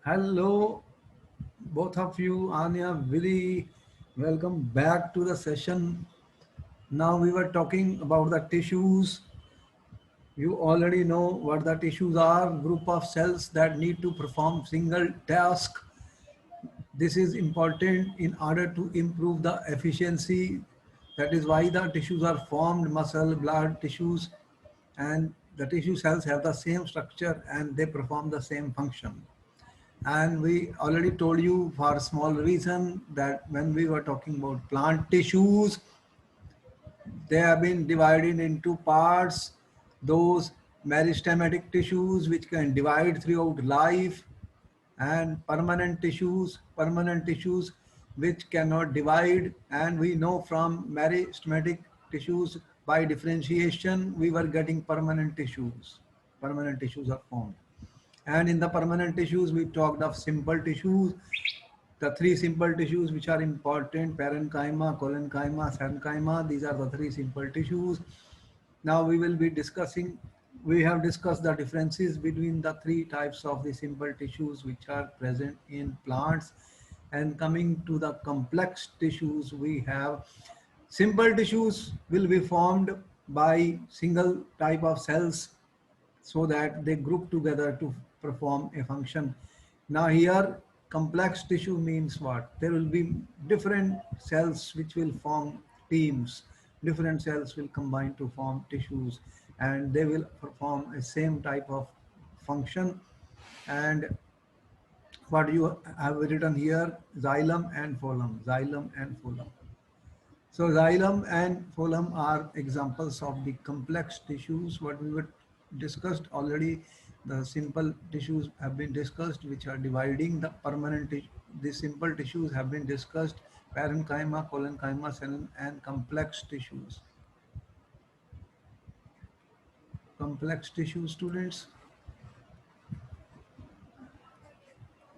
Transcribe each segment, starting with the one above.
Hello, both of you. Anya, Willy, welcome back to the session. Now we were talking about the tissues. You already know what the tissues are. Group of cells that need to perform single task. This is important in order to improve the efficiency. That is why the tissues are formed, muscle, blood, tissues, and the tissue cells have the same structure and they perform the same function. And we already told you for a small reason that when we were talking about plant tissues, they have been divided into parts. Those meristematic tissues which can divide throughout life, and permanent tissues which cannot divide. And we know from meristematic tissues by differentiation we were getting permanent tissues. Permanent tissues are formed. And in the permanent tissues, we talked of simple tissues, the three simple tissues which are important: parenchyma, collenchyma, parenchyma. These are the three simple tissues. Now we have discussed the differences between the three types of the simple tissues which are present in plants. And coming to the complex tissues, we have simple tissues will be formed by single type of cells so that they group together to perform a function. Now here complex tissue means what? There will be different cells which will form teams. Different cells will combine to form tissues and they will perform a same type of function. And what you have written here, xylem and phloem, xylem and phloem. So xylem and phloem are examples of the complex tissues. What we were discussed already, the simple tissues have been discussed, which are dividing the permanent tissue. The simple tissues have been discussed: parenchyma, collenchyma, cell, and complex tissues. Complex tissue, students,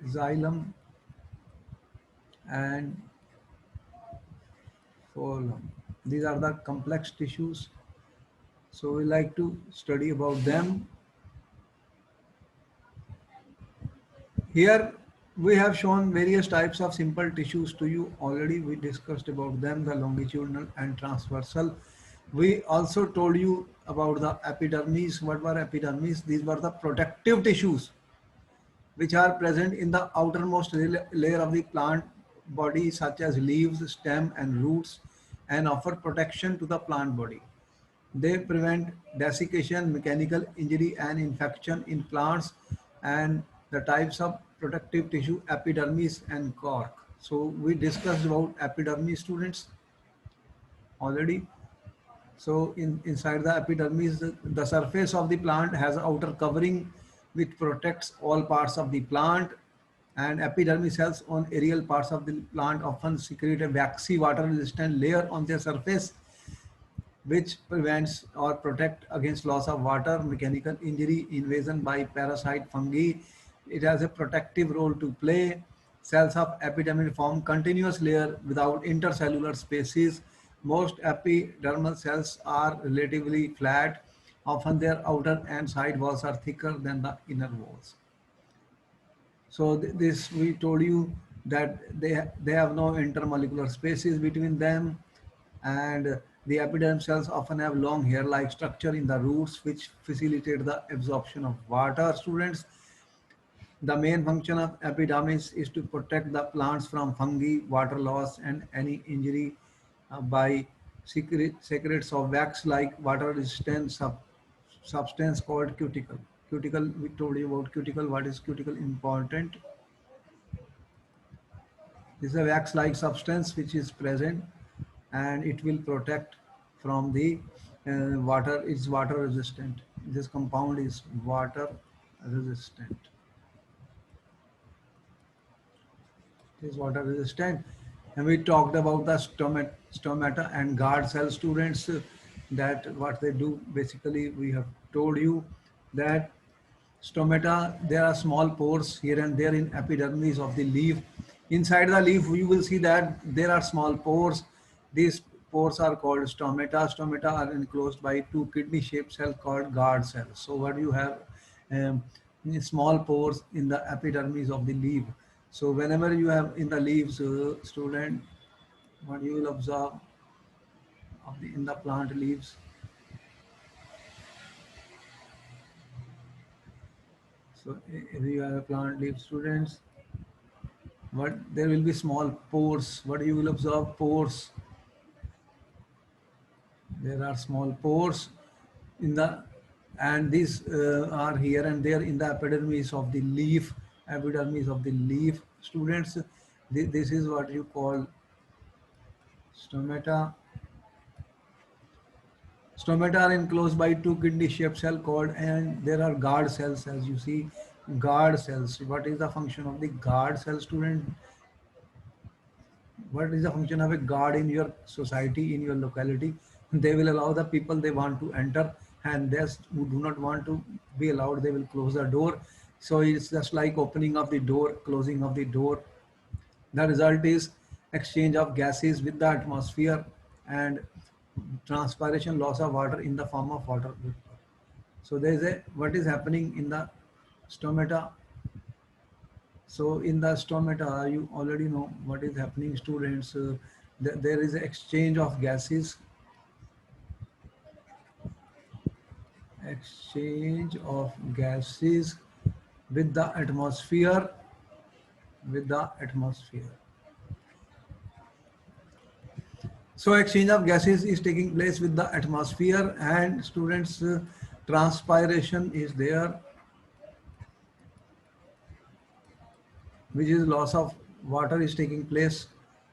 xylem and phloem. These are the complex tissues. So we like to study about them. Here we have shown various types of simple tissues to you already. We discussed about them, the longitudinal and transversal. We also told you about the epidermis. What were epidermis? These were the protective tissues which are present in the outermost layer of the plant body, such as leaves, stem, and roots, and offer protection to the plant body. They prevent desiccation, mechanical injury, and infection in plants. And the types of protective tissue: epidermis and cork. So we discussed about epidermis, students, already. So inside the epidermis, the surface of the plant has outer covering which protects all parts of the plant. And epidermis cells on aerial parts of the plant often secrete a waxy water resistant layer on their surface which prevents or protect against loss of water, mechanical injury, invasion by parasite fungi. It has a protective role to play. Cells of epidermis form continuous layer without intercellular spaces. Most epidermal cells are relatively flat. Often their outer and side walls are thicker than the inner walls. So this we told you that they have no intermolecular spaces between them, and the epidermal cells often have long hair-like structure in the roots which facilitate the absorption of water. Students, the main function of epidermis is to protect the plants from fungi, water loss, and any injury by secrets of wax-like water-resistant substance called cuticle. Cuticle, we told you about cuticle. What is cuticle? Important. This is a wax-like substance which is present and it will protect from the water. It's water resistant. This compound is water resistant. It is water resistant. And we talked about the stomata and guard cell, students, that what they do. Basically, we have told you that stomata, there are small pores here and there in epidermis of the leaf. Inside the leaf, you will see that there are small pores. These pores are called stomata. Stomata are enclosed by two kidney-shaped cells called guard cells. So what you have? Um, small pores in the epidermis of the leaf. So whenever you have in the leaves, student, what you will observe of in the plant leaves. So if you have a plant leaf, students, what there will be small pores. What you will observe? Pores. There are small pores in the, and these are here and there in the epidermis of the leaf. Epidermis of the leaf, students. This is what you call stomata. Stomata are enclosed by two kidney-shaped cells called, and there are guard cells, as you see, guard cells. What is the function of the guard cell, student? What is the function of a guard in your society, in your locality? They will allow the people they want to enter, and those who do not want to be allowed, they will close the door. So it's just like opening of the door, closing of the door. The result is exchange of gases with the atmosphere and transpiration, loss of water in the form of water vapor. So there is a, what is happening in the stomata. So in the stomata, you already know what is happening, students. There is exchange of gases, exchange of gases with the atmosphere, with the atmosphere. So exchange of gases is taking place with the atmosphere, and students, transpiration is there, which is loss of water is taking place,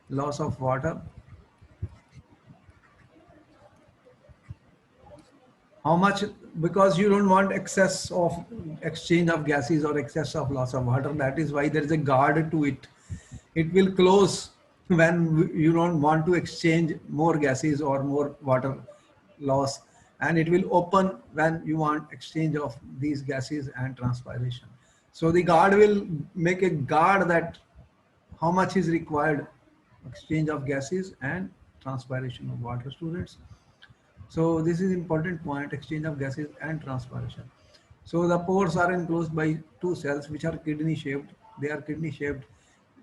loss of water. How much? Because you don't want excess of exchange of gases or excess of loss of water. That is why there is a guard to it. It will close when you don't want to exchange more gases or more water loss, and it will open when you want exchange of these gases and transpiration. So the guard will make a guard that how much is required exchange of gases and transpiration of water, students. So this is important point, exchange of gases and transpiration. So the pores are enclosed by two cells which are kidney shaped. They are kidney shaped,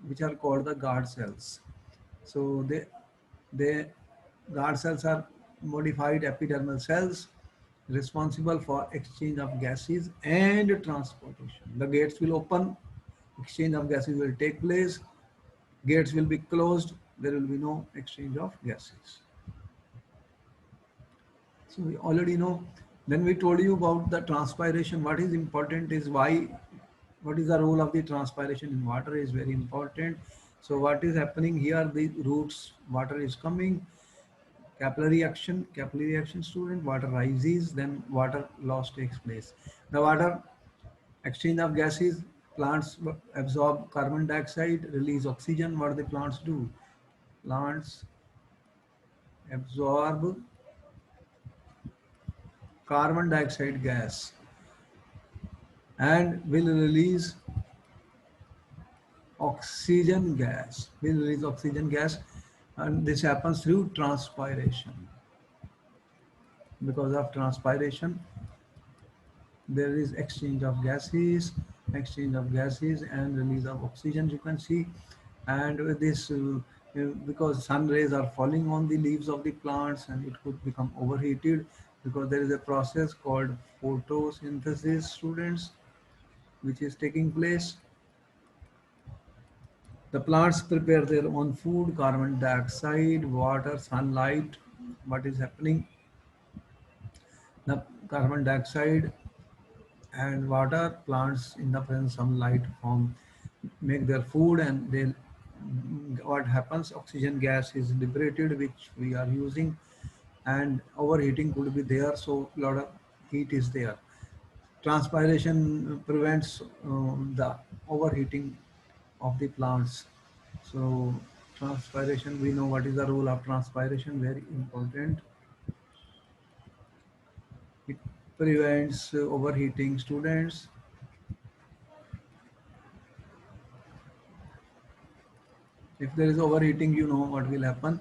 which are called the guard cells. So they guard cells are modified epidermal cells responsible for exchange of gases and transportation. The gates will open, exchange of gases will take place, gates will be closed, there will be no exchange of gases. So we already know. Then we told you about the transpiration. What is important is why, what is the role of the transpiration in water is very important. So what is happening here, the roots, water is coming, capillary action, student, water rises, then water loss takes place. The water exchange of gases, plants absorb carbon dioxide, release oxygen. What do the plants do? Plants absorb carbon dioxide gas and will release oxygen gas, and this happens through transpiration. Because of transpiration, there is exchange of gases and release of oxygen, you can see. And with this, because sun rays are falling on the leaves of the plants, and it could become overheated, because there is a process called photosynthesis, students, which is taking place. The plants prepare their own food, carbon dioxide, water, sunlight. What is happening? The carbon dioxide and water, plants in the presence of sunlight form, make their food, and they, what happens? Oxygen gas is liberated, which we are using, and overheating could be there. So a lot of heat is there. Transpiration prevents the overheating of the plants. So transpiration, we know what is the role of transpiration, very important. It prevents overheating, students. If there is overheating, you know what will happen.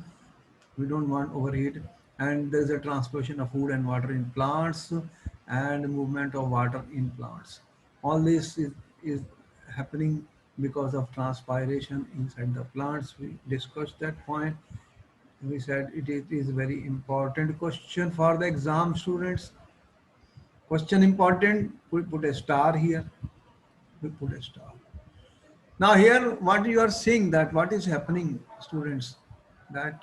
We don't want overheat, and there is a transportation of food and water in plants and movement of water in plants. All this is happening because of transpiration inside the plants. We discussed that point. We said it is very important question for the exam students. Question important, we put a star here. We put a star. Now here what you are seeing, that what is happening, students, that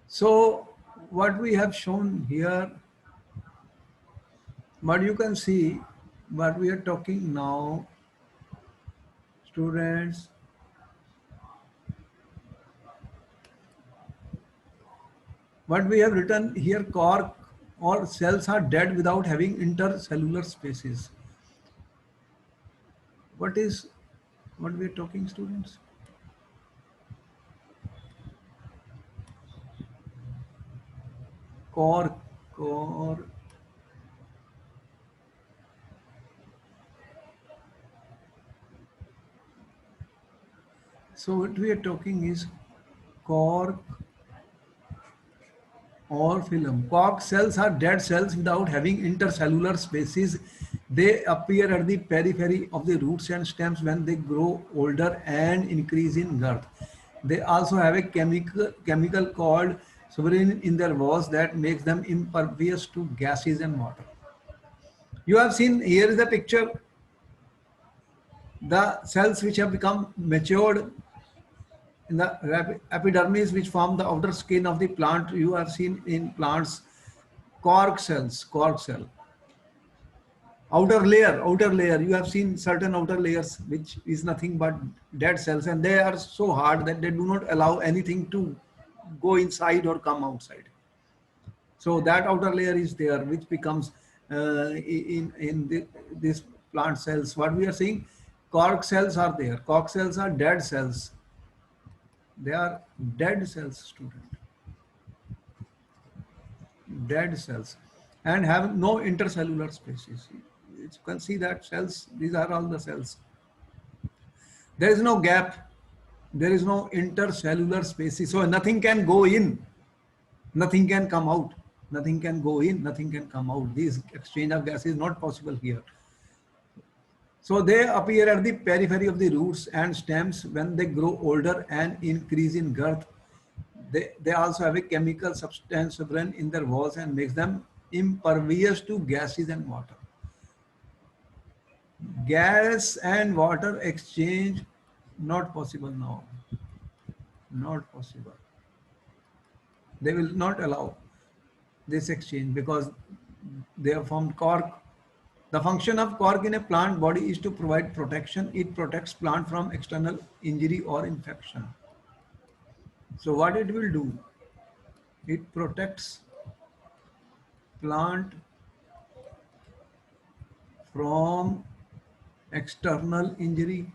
so what we have shown here, but you can see what we are talking now, students. What we have written here, cork or cells are dead without having intercellular spaces. What is what we are talking, students? Cork or so what we are talking is cork or film. Cork cells are dead cells without having intercellular spaces. They appear at the periphery of the roots and stems when they grow older and increase in girth. They also have a chemical called sovereign in their walls that makes them impervious to gases and water. You have seen here is a picture, the cells which have become matured in the epidermis, which form the outer skin of the plant. You have seen in plants cork cells, cork cell. Outer layer, you have seen certain outer layers which is nothing but dead cells, and they are so hard that they do not allow anything to go inside or come outside. So that outer layer is there, which becomes this plant cells. What we are seeing, cork cells are there. Cork cells are dead cells. They are dead cells, student. Dead cells, and have no intercellular spaces. You can see that cells, these are all the cells. There is no gap, there is no intercellular spaces, so nothing can go in, nothing can come out, nothing can go in, nothing can come out. This exchange of gas is not possible here. So they appear at the periphery of the roots and stems when they grow older and increase in girth. They also have a chemical substance run in their walls and makes them impervious to gases and water. Gas and water exchange not possible now. Not possible. They will not allow this exchange because they have formed cork. The function of cork in a plant body is to provide protection. It protects plant from external injury or infection. So what it will do? It protects plant from external injury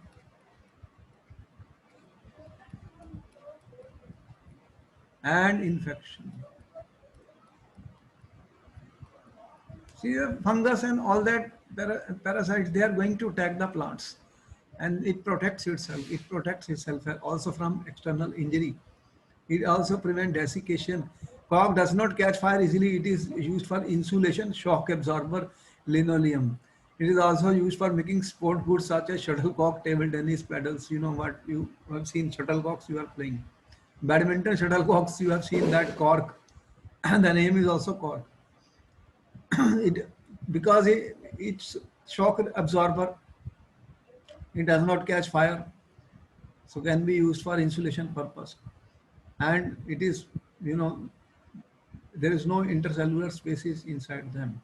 and infection. See, fungus and all that parasites, they are going to attack the plants, and it protects itself. It protects itself also from external injury. It also prevents desiccation. Cork does not catch fire easily. It is used for insulation, shock absorber, linoleum. It is also used for making sport goods such as shuttlecock, table tennis, paddles. You know what, you have seen shuttlecocks you are playing. Badminton shuttlecocks, you have seen that cork. And the name is also cork. it because it's shock absorber, it does not catch fire, so can be used for insulation purpose, and it is, you know, there is no intercellular spaces inside them.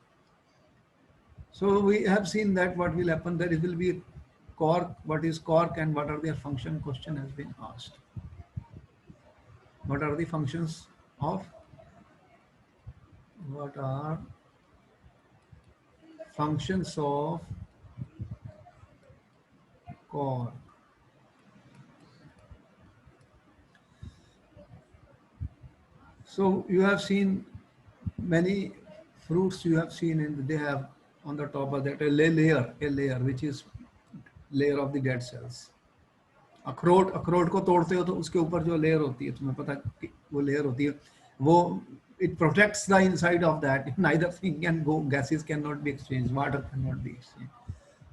So we have seen that what will happen, there will be cork. What is cork and what are their function question has been asked. What are the functions of, what are functions of cork? So you have seen many fruits, you have seen, and they have on the top of that a layer which is layer of the dead cells. अखरोट को तोड़ते हो तो उसके ऊपर जो layer होती है, तुम्हें पता है वो लेयर होती है, वो it protects the inside of that. Neither thing can go, gases cannot be exchanged, water cannot be exchanged.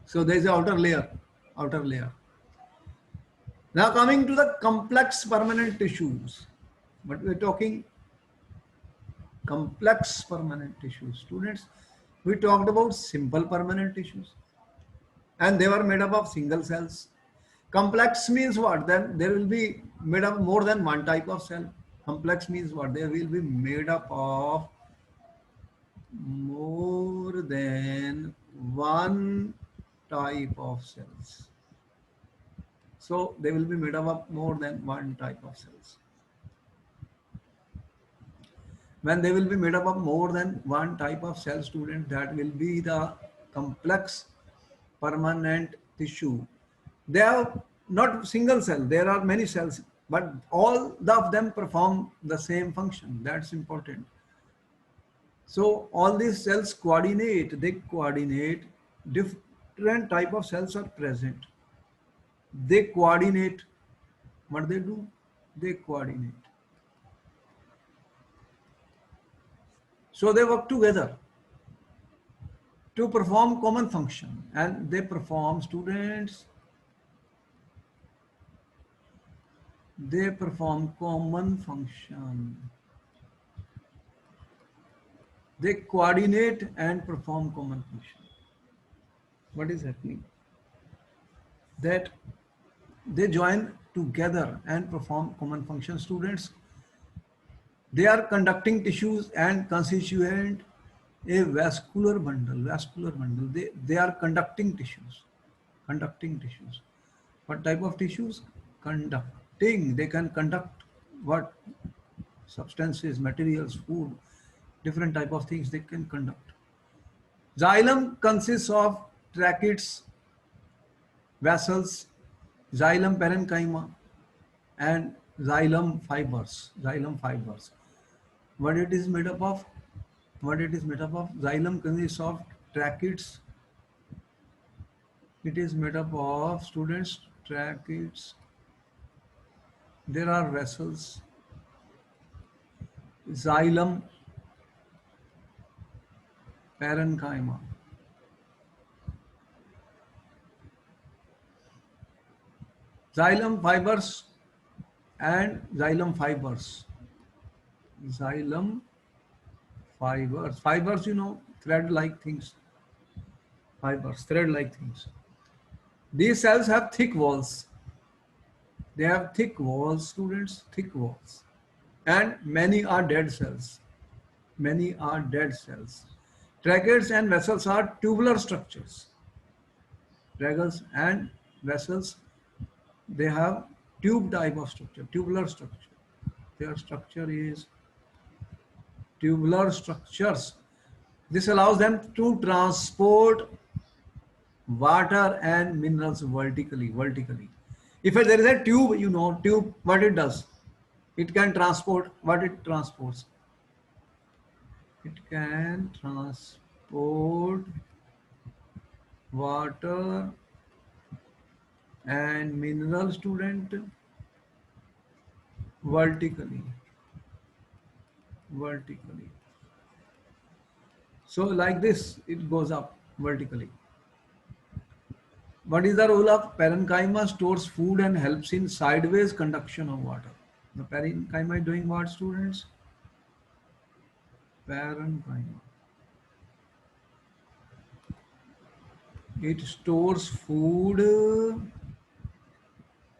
So there is an outer layer. Now coming to the complex permanent tissues, but we are talking complex permanent tissues. Students, we talked about simple permanent tissues and they were made up of single cells. Complex means what? Then there will be made up more than one type of cell. Complex means what? They will be made up of more than one type of cells. So they will be made up of more than one type of cells. When they will be made up of more than one type of cell, student, that will be the complex permanent tissue. They are not single cell, there are many cells, but all of them perform the same function. That's important. So all these cells coordinate, they coordinate, different type of cells are present. They coordinate. What they do? They coordinate. So they work together to perform common function, and they perform, students, they perform common function. They coordinate and perform common function. What is happening? That they join together and perform common function, students. They are conducting tissues and constituent a vascular bundle. They are conducting tissues. What type of tissues? Conducting. They can conduct what? Substances, materials, food, different type of things they can conduct. Xylem consists of tracheids, vessels, xylem parenchyma, and xylem fibers. What it is made up of? Xylem consists of tracheids. It is made up of, students, tracheids. There are vessels. Xylem parenchyma. Xylem fibers and xylem fibers. Fibers, you know, thread-like things. Thread-like things. These cells have thick walls. They have thick walls, students, thick walls. And many are dead cells. Tracheids and vessels are tubular structures. Tracheids and vessels, they have tube type of structure, tubular structure. Their structure is tubular structures. This allows them to transport water and minerals vertically. If there is a tube, you know, tube, what it does? It can transport, what it transports? It can transport water and mineral, student, vertically. So like this, it goes up vertically. What is the role of parenchyma? Stores food and helps in sideways conduction of water. The parenchyma is doing what, students? Parenchyma. It stores food.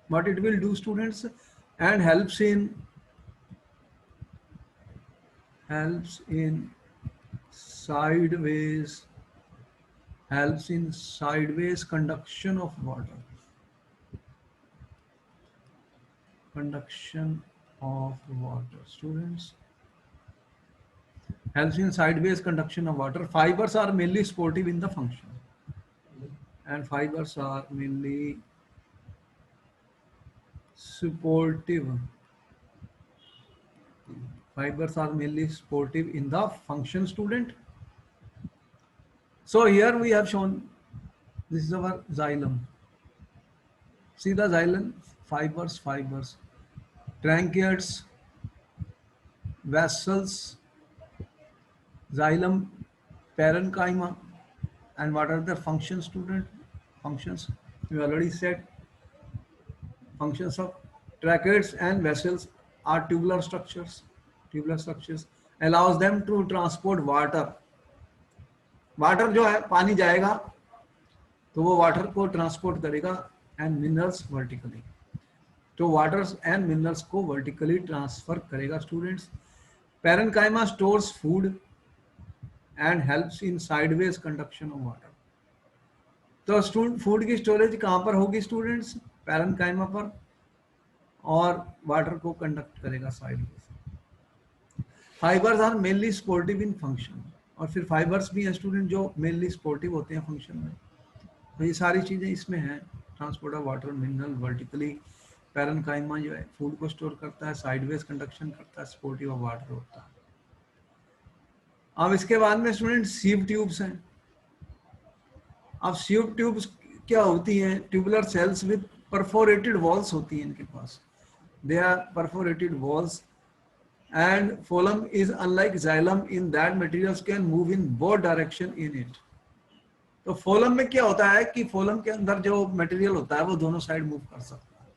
What it will do, students? And helps in sideways conduction of water. Students, helps in sideways conduction of water. Fibers are mainly supportive in the function. And fibers are mainly supportive. Fibers are mainly supportive in the function, student. So here we have shown, this is our xylem. See the xylem fibers, tracheids, vessels, xylem, parenchyma, and what are the functions, student? Functions. We already said functions of tracheids and vessels are tubular structures. Tubular structures allows them to transport water. Water जो है पानी जाएगा तो वो water को transport करेगा and minerals vertically, तो waters and minerals को वर्टिकली ट्रांसफर करेगा students. Parenchyma stores food and helps in sideways conduction of water. तो फूड की स्टोरेज कहाँ पर होगी स्टूडेंट्स? पैरेन्काइमा पर, और वाटर को कंडक्ट करेगा sideways. Fibres are mainly supportive in function, और फिर फाइबर्स भी हैं स्टूडेंट जो मेनली सपोर्टिव होते हैं फंक्शन में. तो ये सारी चीज़ें इसमें हैं. Transport of water, mineral vertically. Parenchyma जो है फूड को स्टोर करता है, साइडवेज कंडक्शन करता है, सपोर्टिव ऑफ वाटर होता है. अब इसके बाद में स्टूडेंट सीव ट्यूब्स हैं. अब सीव ट्यूब्स क्या होती हैं? Tubular cells with perforated walls होती हैं इनके पास. They are perforated walls and phloem is unlike xylem in that materials can move in both direction in it. तो फोलम में क्या होता है कि फोलम के अंदर जो मटेरियल होता है वो दोनों साइड मूव कर सकता है.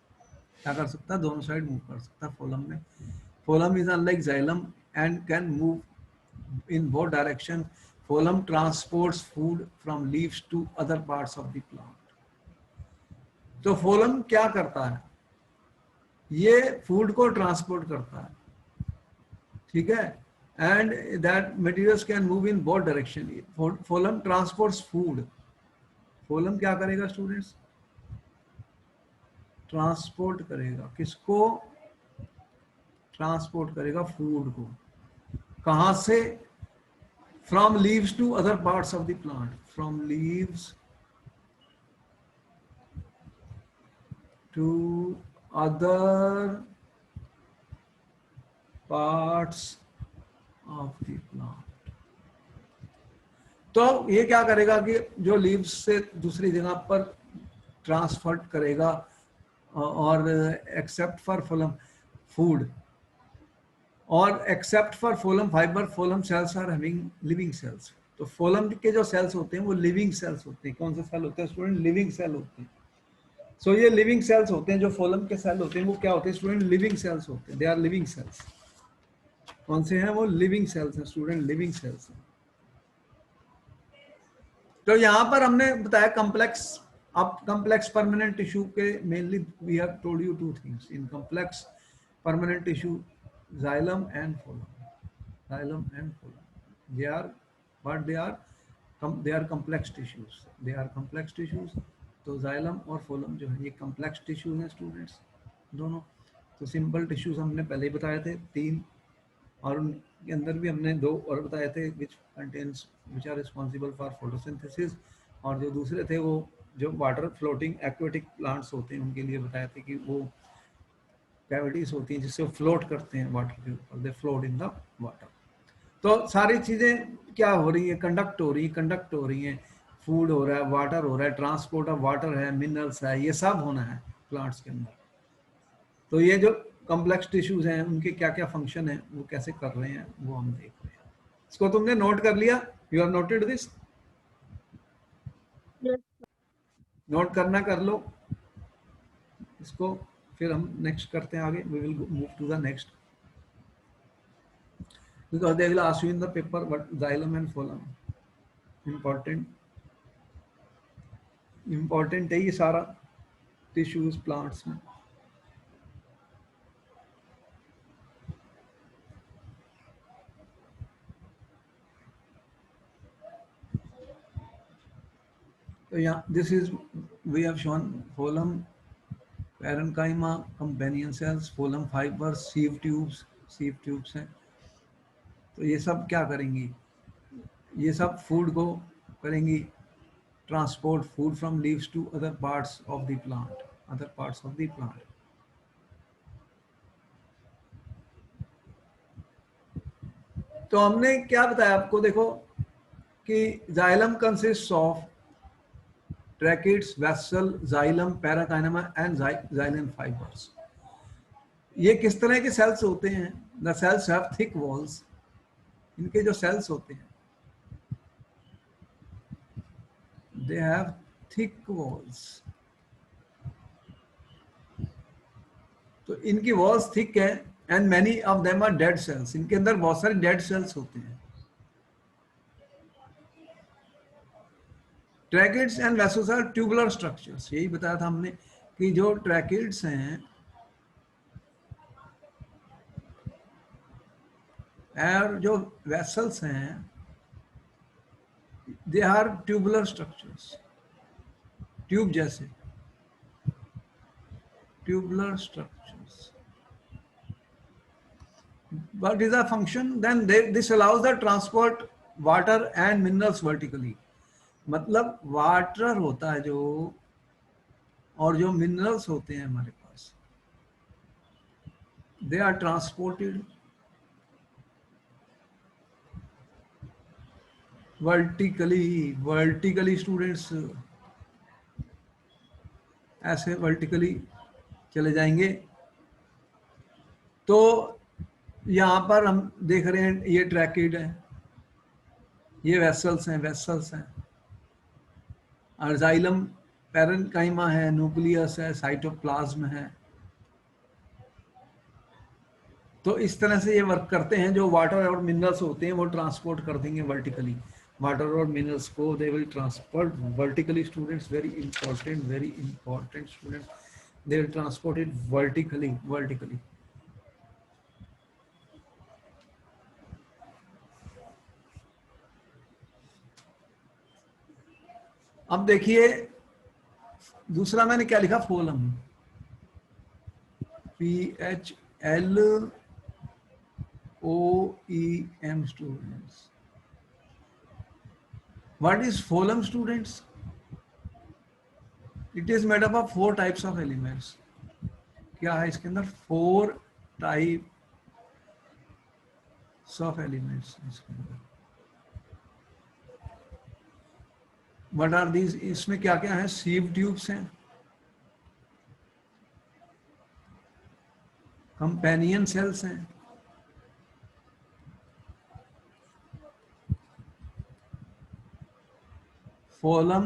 क्या कर सकता है? दोनों साइड मूव कर सकता है फोलम में. Phloem is unlike xylem and can move in both direction. Phloem transports food from leaves to other parts of the plant. तो phloem क्या करता है? ये फूड को ट्रांसपोर्ट करता है, ठीक है, and that materials can move in both direction. phloem transports food. phloem क्या करेगा स्टूडेंट्स? ट्रांसपोर्ट करेगा. किसको? ट्रांसपोर्ट करेगा फूड को. कहां से? From leaves to other parts of the plant. From leaves to other parts of the plant. तो ये क्या करेगा कि जो लीव्स से दूसरी जगह पर ट्रांसफर करेगा, और एक्सेप्ट फॉर फोलम फूड, और except for phloem fibre, phloem cells are having living cells. तो फोलम के जो सेल्स होते हैं वो लिविंग सेल्स होते हैं. कौन से सेल होते हैं स्टूडेंट? लिविंग सेल होते हैं. सो ये लिविंग सेल्स होते हैं. जो फोलम के सेल होते हैं वो क्या होते हैं स्टूडेंट? लिविंग सेल्स होते हैं. They are living cells. कौन से हैं वो? लिविंग सेल्स हैं स्टूडेंट, लिविंग सेल्स. तो यहाँ पर हमने बताया कम्प्लेक्स. अब कम्प्लेक्स परमानेंट टिश्यू के mainly we have told you two things in complex permanent tissue, xylem and phloem. Xylem and phloem. They are what they are? They are complex tissues. They are complex tissues. तो xylem और phloem जो है ये complex tissues हैं students दोनों. तो simple tissues हमने पहले ही बताए थे 3, और उनके अंदर भी हमने 2 और बताए थे which are responsible for photosynthesis. और जो दूसरे थे वो जो वाटर फ्लोटिंग एक्वेटिक प्लांट्स होते हैं उनके लिए बताए थे कि वो कैविटीज होती हैं जिससे फ्लोट करते हैं वाटर के ऊपर. दे फ्लोट इन द वाटर. तो सारी चीजें क्या हो रही है? कंडक्ट हो रही हैं. फूड हो रहा है, वाटर हो रहा है, ट्रांसपोर्ट ऑफ वाटर है, मिनरल्स है, ये सब होना है प्लांट्स के अंदर. तो ये जो कॉम्प्लेक्स टिश्यूज हैं उनके क्या क्या फंक्शन है, वो कैसे कर रहे हैं, वो हम देख रहे हैं. इसको तुमने नोट कर लिया? You have noted this? Note करना कर लो इसको. फिर हम नेक्स्ट करते हैं आगे. We will move to the next because they will ask you in the paper what xylem and phloem. important है ये सारा टिश्यूज प्लांट्स में. तो यहाँ this is we have shown phloem, parenchyma, companion cells, phloem fibers, sieve tubes हैं. तो ये सब क्या करेंगी? ये सब फूड को करेंगी transport food from leaves to other parts of the plant. तो हमने क्या बताया आपको? देखो कि xylem consist of tracheids, vessel, xylem, parenchyma and xylem fibres. ये किस तरह के सेल्स होते हैं? The cells have thick walls. इनके जो सेल्स होते हैं, दे हैव थिक वॉल्स। तो इनकी वॉल्स थिक है and many of them are dead cells. इनके अंदर बहुत सारे डेड सेल्स होते हैं। Tracheids and vessels are tubular structures. यही बताया था हमने कि जो ट्रैकिड्स हैं और जो वेसल्स हैं, they are tubular structures, tube जैसे, tubular structures. What is the function? Then this allows the transport water and minerals vertically. मतलब वाटर होता है जो, और जो मिनरल्स होते हैं हमारे पास, they are transported vertically. Vertically students ऐसे वर्टिकली चले जाएंगे। तो यहाँ पर हम देख रहे हैं ये ट्रैकिड है, ये वेसल्स हैं, वेसल्स हैं, और जाइलम पैरेन्काइमा है, न्यूक्लियस है, साइटोप्लाज्म है। तो इस तरह से ये वर्क करते हैं। जो वाटर और मिनरल्स होते हैं वो ट्रांसपोर्ट कर देंगे वर्टिकली। वाटर और मिनरल्स को दे will transport vertically students. Very important students, they will transport it vertically. Vertically अब देखिए दूसरा मैंने क्या लिखा, फोलम, PHLOEM students. What is phloem students? It is made up of 4 types of elements. क्या है इसके अंदर? 4 types of elements इसके अंदर। What are these? इसमें क्या क्या है? sieve tubes हैं, companion cells हैं, phloem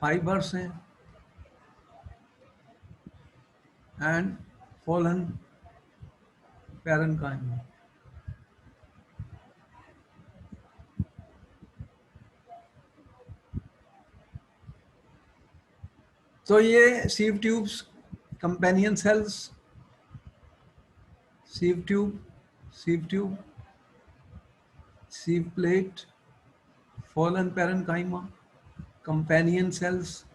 fibers हैं, and phloem parenchyma। तो ये sieve tubes, companion cells, sieve tube, sieve plate, phloem parenchyma, companion cells,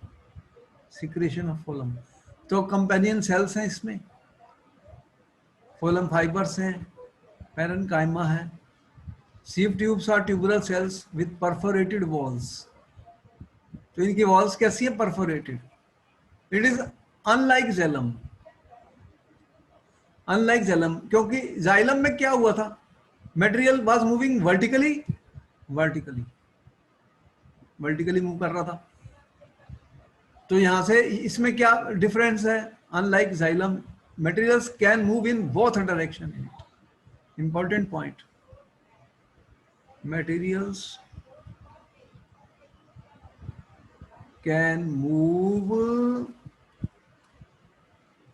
secretion of phloem। तो companion cells हैं इसमें, phloem fibers हैं, parenchyma है। sieve tubes are tubular cells with perforated walls। तो इनकी walls कैसी है? perforated। It is unlike xylem। Unlike xylem, क्योंकि जाइलम में क्या हुआ था? Material was moving vertically, vertically move कर रहा था। तो यहां से इसमें क्या डिफरेंस है? Unlike xylem, materials can move in both direction in it. Important point, materials can move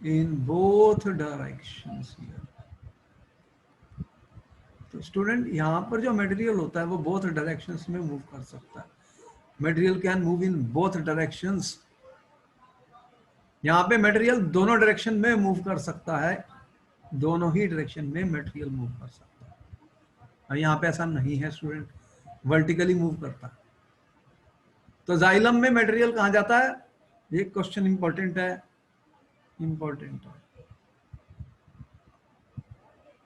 in both directions. तो स्टूडेंट यहाँ पर जो मटेरियल होता है वो बोथ डायरेक्शंस में मूव कर सकता है। Material can move in both directions. यहाँ पे मटेरियल दोनों डायरेक्शन में मूव कर सकता है, दोनों ही डायरेक्शन में मटेरियल मूव कर सकता है। और यहाँ पे ऐसा नहीं है स्टूडेंट, वर्टिकली मूव करता है। तो जाइलम में मटेरियल कहाँ जाता है? ये क्वेश्चन इंपॉर्टेंट है, इंपॉर्टेंट है।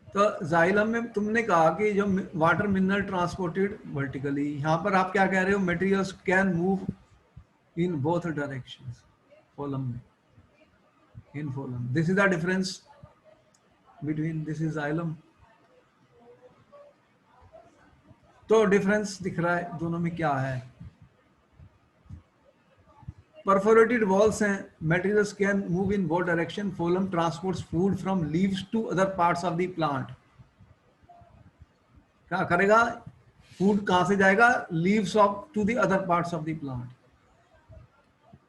तो जाइलम में तुमने कहा कि जो वाटर मिनरल ट्रांसपोर्टेड वर्टिकली, यहाँ पर आप क्या कह रहे हो? Materials can move in both directions. Phloem में, in phloem, this is the difference between, this is xylem, तो डिफरेंस दिख रहा है दोनों में क्या है? परफोरेटेड वॉल्स हैं, materials can move in both direction. Phloem transports food from leaves to other parts of the plant. क्या करेगा? फूड कहां से जाएगा? Leaves of to the other parts of the plant.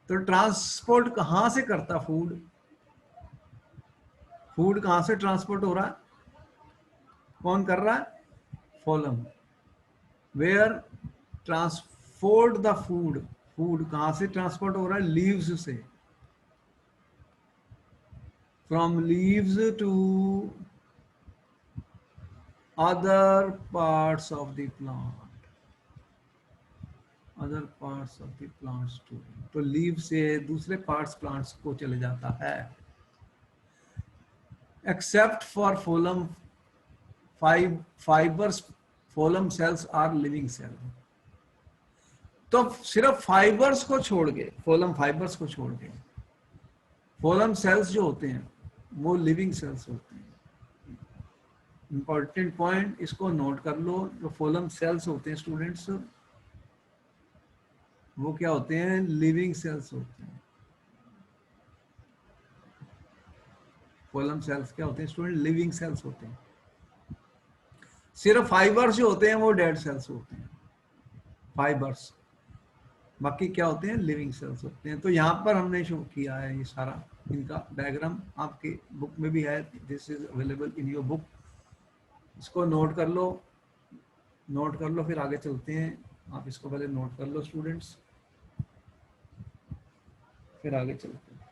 तो ट्रांसपोर्ट कहां से करता फूड? फूड कहां से ट्रांसपोर्ट हो रहा है? कौन कर रहा है? Phloem. Where transport the food, food कहां से ट्रांसपोर्ट हो रहा है? लीव्स से। From leaves to other parts of the plant, other parts of the plants too. तो लीव से दूसरे पार्ट्स प्लांट्स को चले जाता है। Except for phloem fibres, phloem cells are living cell. तो सिर्फ फाइबर्स को छोड़ के, फोलम फाइबर्स को छोड़ के, फोलम सेल्स जो होते हैं वो लिविंग सेल्स होते हैं। इंपॉर्टेंट पॉइंट, इसको नोट कर लो। जो फोलम सेल्स होते हैं स्टूडेंट्स, वो क्या होते हैं? लिविंग सेल्स होते हैं। फोलम सेल्स क्या होते हैं स्टूडेंट? लिविंग सेल्स होते हैं। सिर्फ फाइबर्स जो होते हैं वो डेड सेल्स होते हैं, फाइबर्स। बाकी क्या होते हैं? लिविंग सेल्स होते हैं। तो यहाँ पर हमने शो किया है ये सारा, इनका डायग्राम आपके बुक में भी है। This is available in your book. इसको नोट कर लो, नोट कर लो, फिर आगे चलते हैं। आप इसको पहले नोट कर लो स्टूडेंट्स, फिर आगे चलते हैं।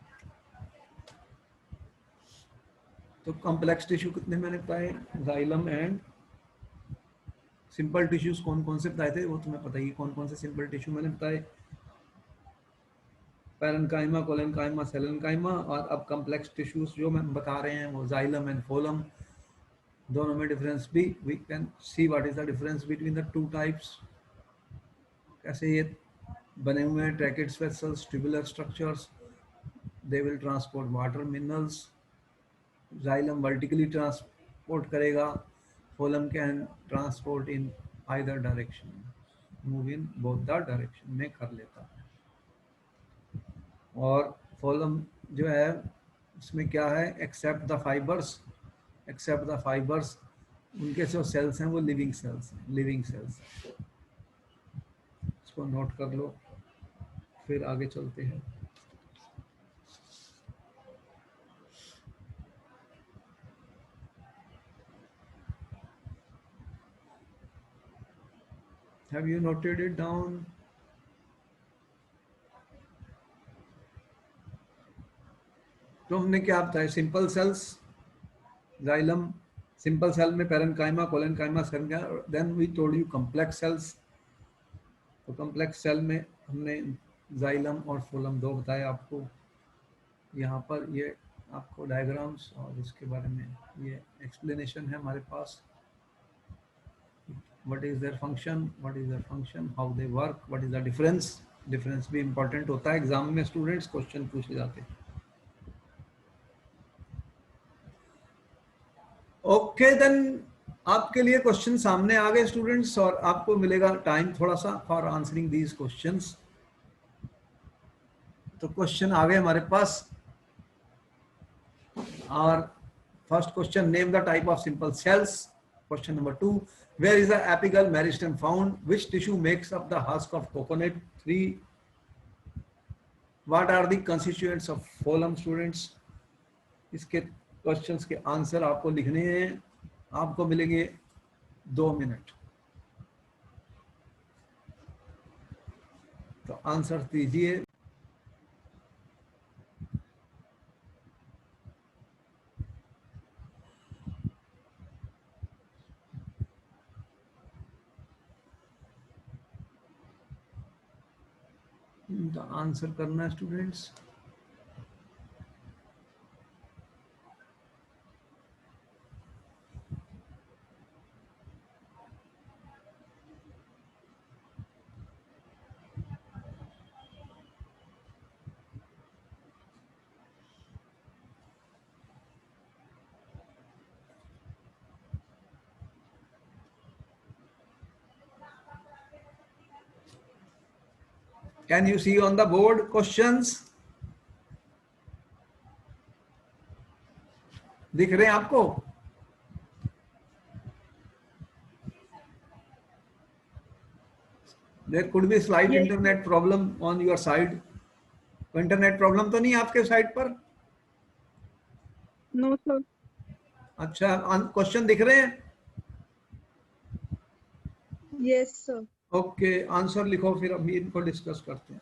तो कॉम्प्लेक्स टिश्यू कितने मैंने बताए? जाइलम एंड सिंपल टिश्यूज कौन कौन से बताए थे? वो तुम्हें पता ही कौन कौन से सिंपल टिश्यू मैंने बताए। Parenchyma, collenchyma, sclerenchyma. और अब कॉम्प्लेक्स टिश्यूज जो मैं बता रहे हैं वो जाइलम एंड फोलम। दोनों में डिफरेंस भी we can see what is the difference between the two types. कैसे ये बने हुए हैं? Tracheids vessels, tubular structures, they will transport water minerals. Xylem vertically transport करेगा, phloem can transport in either direction, move in both the direction में कर लेता है। और फोलम जो है उसमें क्या है? Except the fibres, except the fibres, उनके जो सेल्स हैं वो लिविंग सेल्स हैं, लिविंग सेल्स। इसको नोट कर लो, फिर आगे चलते हैं। Have you noted it down? तो हमने क्या बताया? Simple cells, xylem, simple cell में parenchyma, collenchyma, sclerenchyma. Then we told you complex cells. तो कॉम्प्लेक्स सेल में हमने जाइलम और फोलम दो बताए आपको। यहाँ पर ये आपको डायग्राम्स और इसके बारे में ये एक्सप्लेनेशन है हमारे पास। what is their function, what is their function, how they work, what is the difference। Difference भी इंपॉर्टेंट होता है, एग्जाम में स्टूडेंट्स क्वेश्चन पूछे जाते हैं। ओके देन, आपके लिए क्वेश्चन सामने आ गए स्टूडेंट्स, और आपको मिलेगा टाइम थोड़ा सा फॉर आंसरिंग दीज क्वेश्चंस। तो क्वेश्चन आ गए हमारे पास। और first question, name the type of simple cells. Question number 2, where is the apical meristem found, which tissue makes up the husk of coconut tree, what are the constituents of phloem. Students, इसके questions के answer आपको लिखने हैं। आपको मिलेंगे 2 minute, तो answer दीजिए। इनका आंसर करना है students. Can you see on the board questions? दिख रहे हैं आपको? There could be slight Yes, sir. Internet problem on your side. Internet problem तो नहीं है आपके साइड पर? No, sir. अच्छा, क्वेश्चन दिख रहे हैं? Yes, sir. ओके, आंसर लिखो, फिर अभी इनको डिस्कस करते हैं।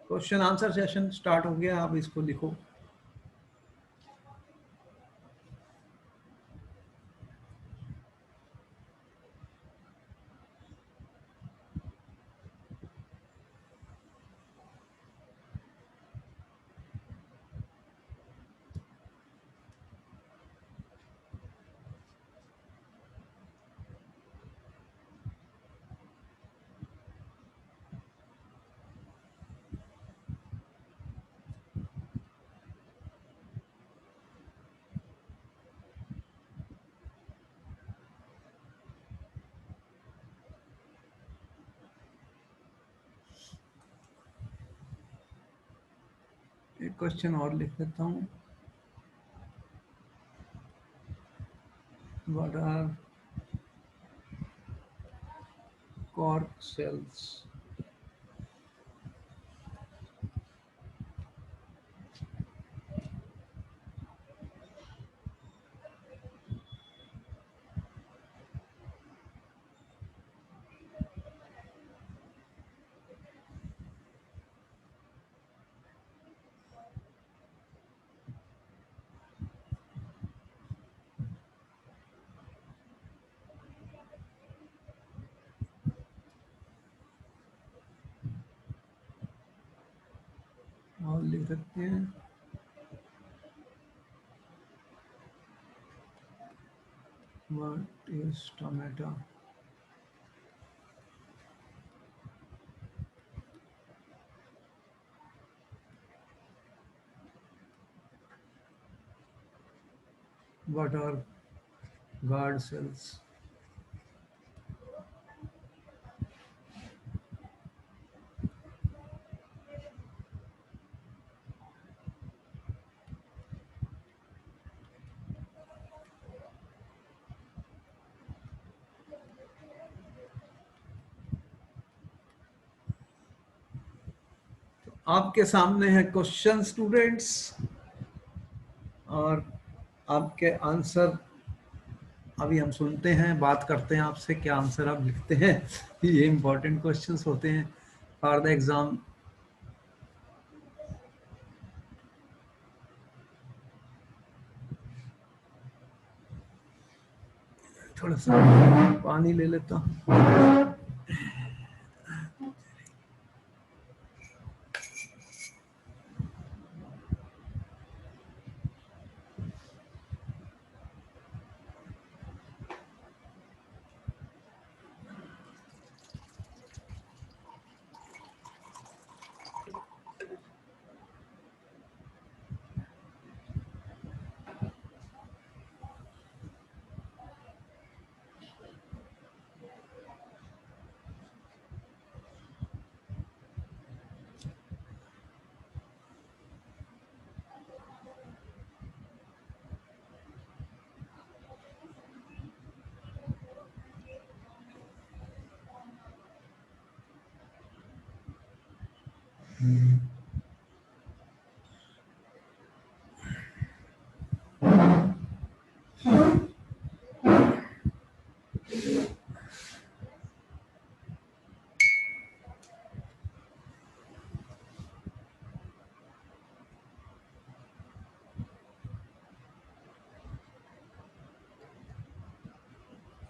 क्वेश्चन आंसर सेशन स्टार्ट हो गया, आप इसको लिखो। एक क्वेश्चन और लिख देता हूँ। What are cork cells? और लिख सकते हैं what is tomato? What are guard cells? आपके सामने है क्वेश्चन स्टूडेंट्स, और आपके आंसर अभी हम सुनते हैं, बात करते हैं आपसे, क्या आंसर आप लिखते हैं। ये इंपॉर्टेंट क्वेश्चंस होते हैं फॉर द एग्जाम। थोड़ा सा पानी ले लेता हूँ।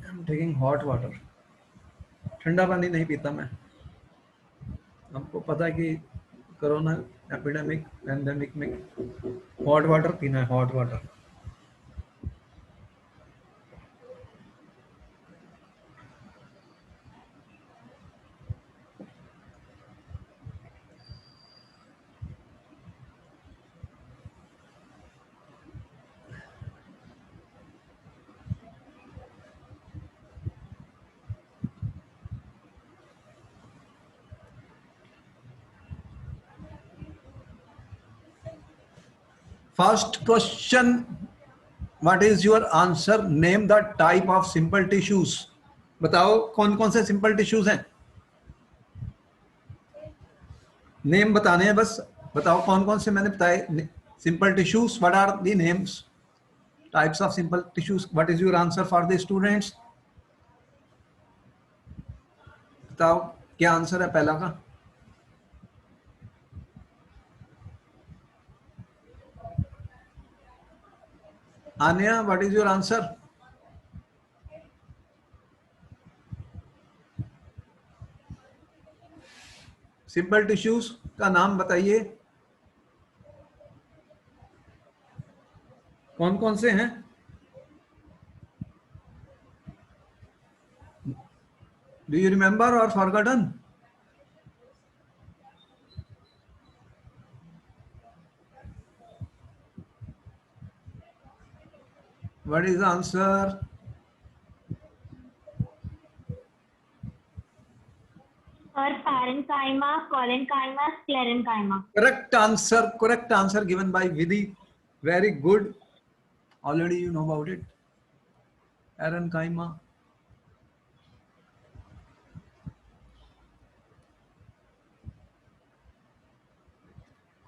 I am taking hot water. ठंडा पानी नहीं पीता मैं। आपको पता है कि कोरोना एपिडेमिक पैंडेमिक में हॉट वाटर पीना है, hot water. First question, what is your answer? Name the type of simple tissues. बताओ कौन कौन से सिंपल टिश्यूज हैं. नेम बताने हैं बस. बताओ कौन कौन से मैंने बताए simple tissues. What are the names, types of simple tissues. What is your answer for the students. बताओ क्या आंसर है पहला का. Anya, what is your answer. Simple tissues का नाम बताइए. कौन कौन से हैं. डू यू रिमेंबर और forgotten. What is the answer. Or parenchyma, collenchyma, sclerenchyma. Correct answer given by Vidhi. Very good. Already you know about it. Parenchyma.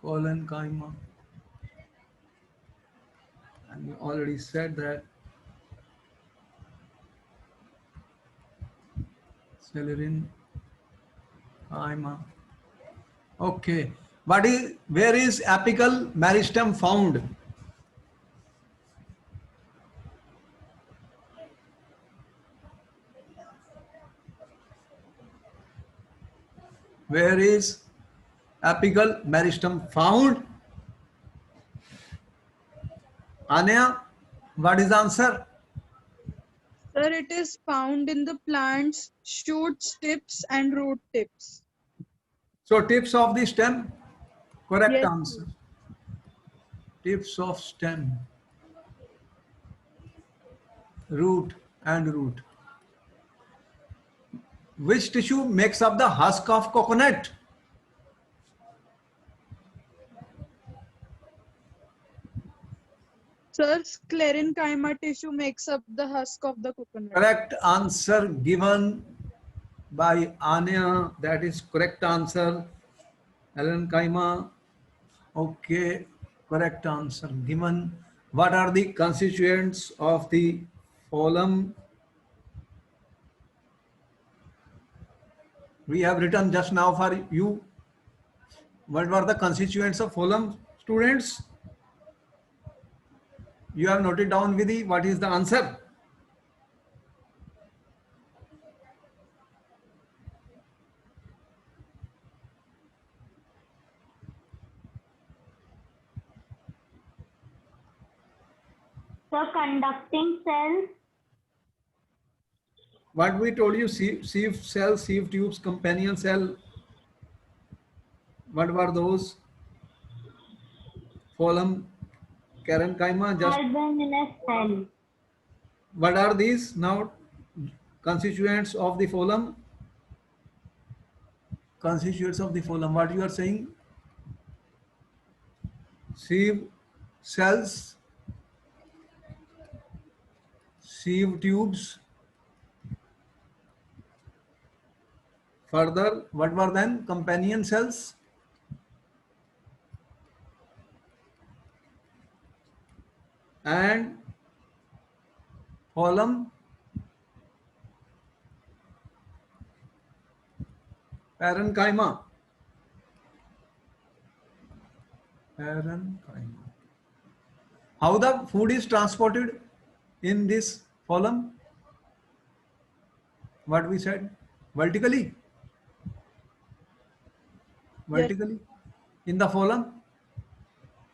Collenchyma. And you already said that. Sclerenchyma. Okay. Where is apical meristem found? Where is apical meristem found? Anya, what is the answer? Sir, it is found in the plants, shoots, tips, and root tips. So tips of the stem. Correct Yes. answer. Tips of stem. Root and root. Which tissue makes up the husk of coconut? Sir, sclerenchyma tissue makes up the husk of the coconut. Correct answer given by Anya. That is correct answer. Sclerenchyma. Okay. Correct answer given. What are the constituents of the phloem? We have written just now for you. What were the constituents of phloem, students? You have noted down, Vidhi. What is the answer? So conducting cells, What we told you, sieve cell, sieve tubes, companion cell. What were those? Phloem, parenchyma. Just albuminous cell, what are these now? Constituents of the phloem. Constituents of the phloem. What you are saying? Sieve cells, sieve tubes. Further, what were then? Companion cells. And phloem, parenchyma. Parenchyma. How the food is transported in this phloem? What we said? Vertically. Vertically in the phloem.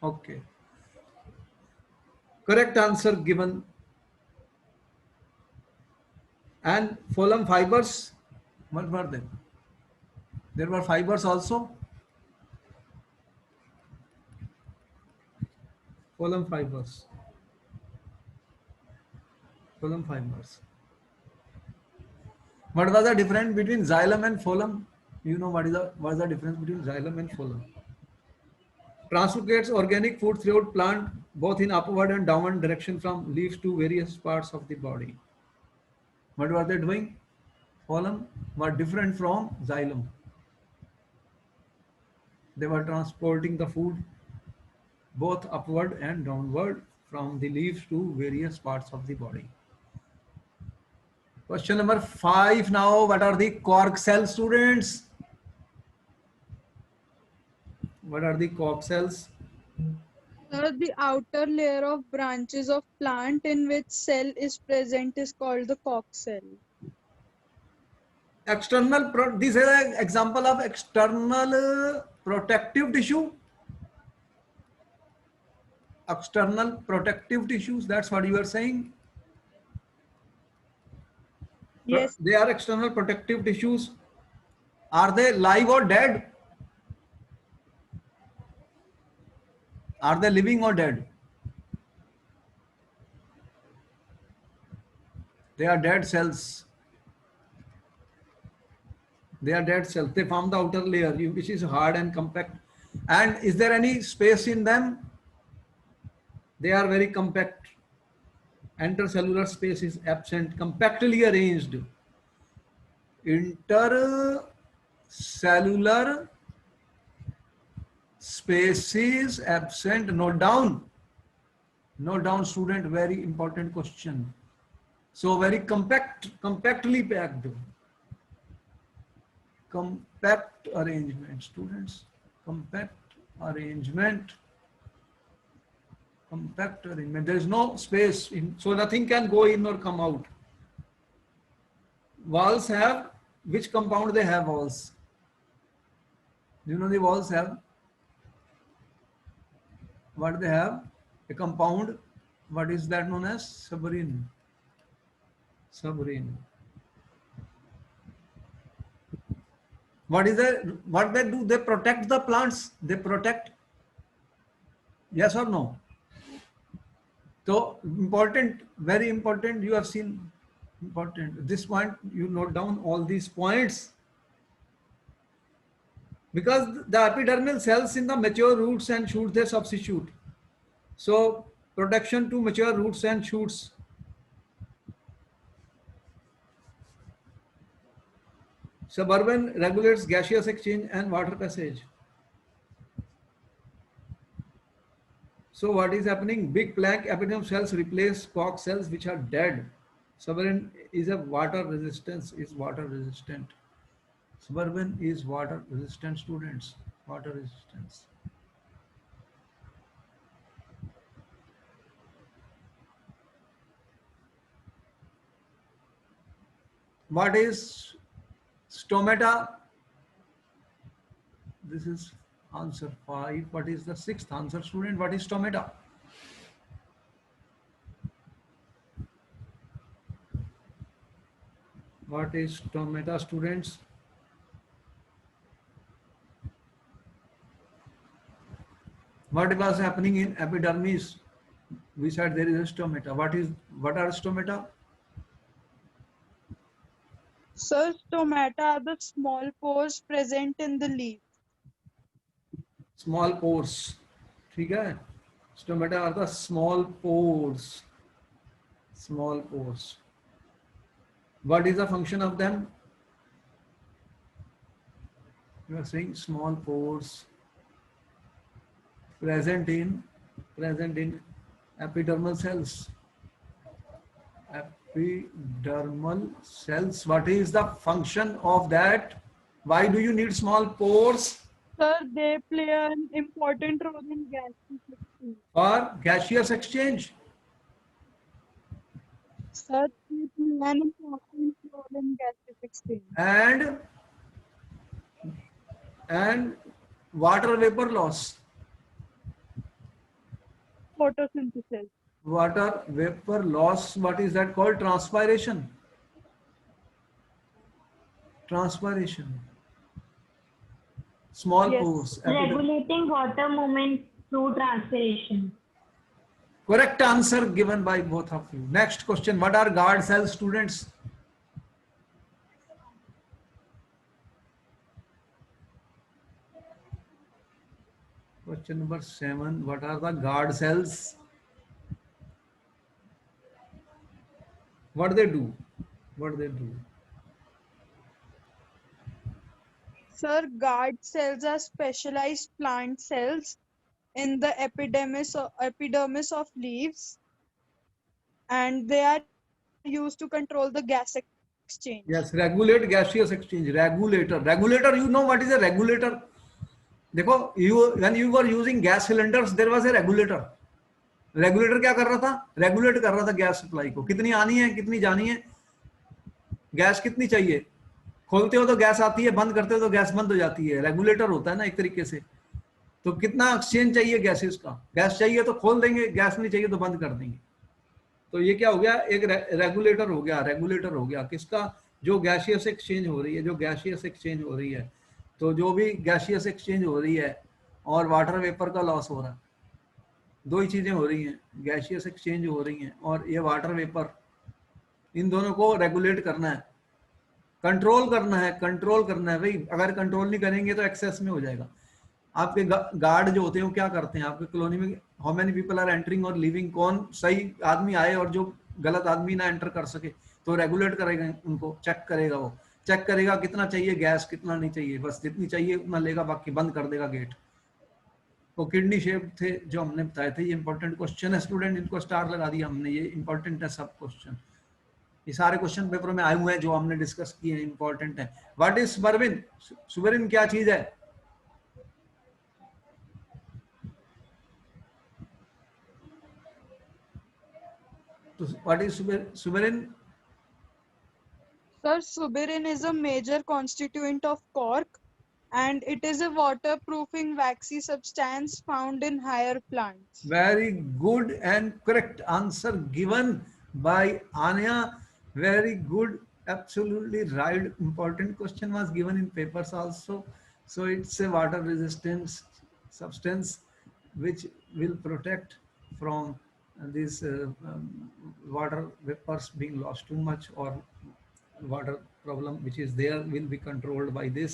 Okay. Correct answer given. And phloem fibers, what were they? There were fibers also. Phloem fibers. Phloem fibers. What was the difference between xylem and phloem? You know what is the difference between xylem and phloem? Translocates organic food throughout plant both in upward and downward direction from leaves to various parts of the body. What were they doing? Pollen were different from xylem. They were transporting the food both upward and downward from the leaves to various parts of the body. Question number 5 now. What are the cork cells, students? What are the cork cells? Sir, the outer layer of branches of plant in which cell is present is called the cork cell. This is an example of external protective tissue. External protective tissues, that's what you are saying. Yes. They are external protective tissues. Are they live or dead? Are they living or dead? They are dead cells. They are dead cells. They form the outer layer, which is hard and compact. And is there any space in them? They are very compact. Intercellular space is absent, compactly arranged. Intercellular space is absent. Note down. Note down, student, very important question. So very compactly packed. Compact arrangement, students. Compact arrangement. Compact arrangement. There is no space in, so nothing can go in or come out. Walls have, which compound they have walls? Do you know the walls have? What they have? A compound. What is that known as? Suberin. Suberin. What is that? What they do? They protect the plants. They protect. Yes or no? So important, very important. You have seen important. This point, you note down all these points. Because the epidermal cells in the mature roots and shoots, they substitute. So protection to mature roots and shoots. Suburban regulates gaseous exchange and water passage. So what is happening? Big plaque epidermal cells replace cork cells which are dead. Suburban is a water resistance, is water resistant. Suburban is water resistant, students. Water resistance. What is stomata? This is answer 5. What is the 6th answer, student? What is stomata? What is stomata, students? What was happening in epidermis? We said there is a stomata. What are stomata? Sir, stomata are the small pores present in the leaf. Small pores. ठीक है? Stomata are the small pores. Small pores. What is the function of them? You are saying small pores present in epidermal cells. Epidermal cells. What is the function of that? Why do you need small pores? Sir, they play an important role in gaseous exchange. For gaseous exchange. Sir, they play an important role in gaseous exchange. And water vapor loss. Photosynthesis. Water vapor loss, what is that called? Transpiration. Transpiration. Small Yes. pores. Regulating water movement through transpiration. Correct answer given by both of you. Next question. What are guard cells, students? Question number 7. What are the guard cells? What they do? What they do? Sir, guard cells are specialized plant cells in the epidermis of leaves, and they are used to control the gas exchange. Yes, regulate gaseous exchange. Regulator. Regulator. You know what is a regulator? देखो, when you were using gas cylinders, there was a regulator. Regulator क्या कर रहा था? Regulate कर रहा था gas supply को, कितनी आनी है कितनी जानी है, गैस कितनी चाहिए, खोलते हो तो गैस आती है, बंद करते हो तो गैस बंद हो जाती है। रेगुलेटर होता है ना एक तरीके से। तो कितना एक्सचेंज चाहिए गैसेस का, गैस चाहिए तो खोल देंगे, गैस नहीं चाहिए तो बंद कर देंगे। तो ये क्या हो गया, एक रेगुलेटर हो गया। रेगुलेटर हो गया किसका? जो गैसियस एक्सचेंज हो रही है, जो गैसियस एक्सचेंज हो रही है। तो जो भी गैसियस एक्सचेंज हो रही है और वाटर वेपर का लॉस हो रहा है, दो ही चीजें हो रही हैं, गैसियस एक्सचेंज हो रही हैं और ये वाटर वेपर, इन दोनों को रेगुलेट करना है, कंट्रोल करना है। कंट्रोल करना है भाई, अगर कंट्रोल नहीं करेंगे तो एक्सेस में हो जाएगा। आपके गार्ड जो होते हैं वो क्या करते हैं आपके कॉलोनी में? How many people are entering और लिविंग, कौन सही आदमी आए और जो गलत आदमी ना एंटर कर सके, तो रेगुलेट करेगा उनको, चेक करेगा। वो चेक करेगा कितना चाहिए गैस, कितना नहीं चाहिए, बस जितनी चाहिए उतना लेगा, बाकी बंद कर देगा गेट। वो किडनी शेप थे जो हमने बताए थे। ये इंपॉर्टेंट क्वेश्चन है स्टूडेंट, इनको स्टार लगा दिया हमने, ये इंपॉर्टेंट है सब क्वेश्चन। ये सारे क्वेश्चन पेपर में आए हुए हैं जो हमने डिस्कस किए हैं, इंपॉर्टेंट है। What is suberin? सुबेरिन क्या चीज है? तो what is suberin? Sir, suberin is a major constituent of cork, and it is a waterproofing waxy substance found in higher plants. Very good and correct answer given by Anya. Very good, absolutely right. Important question was given in papers also. So it's a water resistance substance which will protect from these water vapors being lost too much, or water problem which is there will be controlled by this.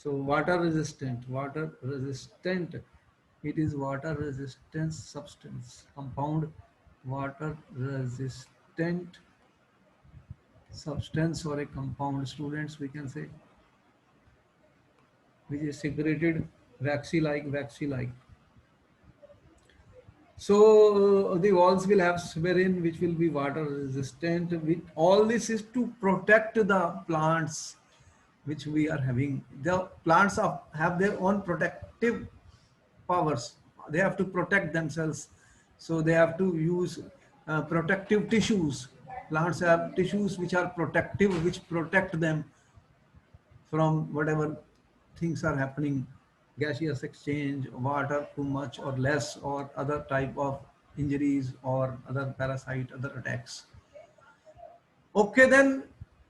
So water resistant, it is water resistant substance, compound water resistant substance, or a compound, students we can say, which is secreted waxy like. So the walls will have suberin which will be water resistant. With all this is to protect the plants which we are having. The plants have their own protective powers. They have to protect themselves. So they have to use protective tissues. Plants have tissues which are protective, which protect them from whatever things are happening, gaseous exchange, water too much or less, or other type of injuries or other parasite, other attacks. Okay, then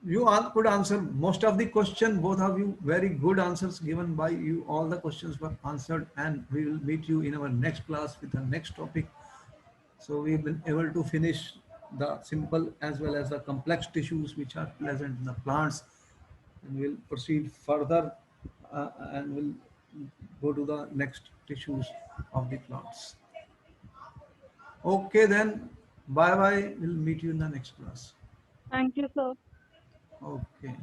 you all could answer most of the question, both of you, very good answers given by you. All the questions were answered, and we will meet you in our next class with the next topic. So we've been able to finish the simple as well as the complex tissues which are present in the plants, and we'll proceed further and we'll go to the next tissues of the plants. Okay, then bye bye. We'll meet you in the next class. Thank you, sir. Okay.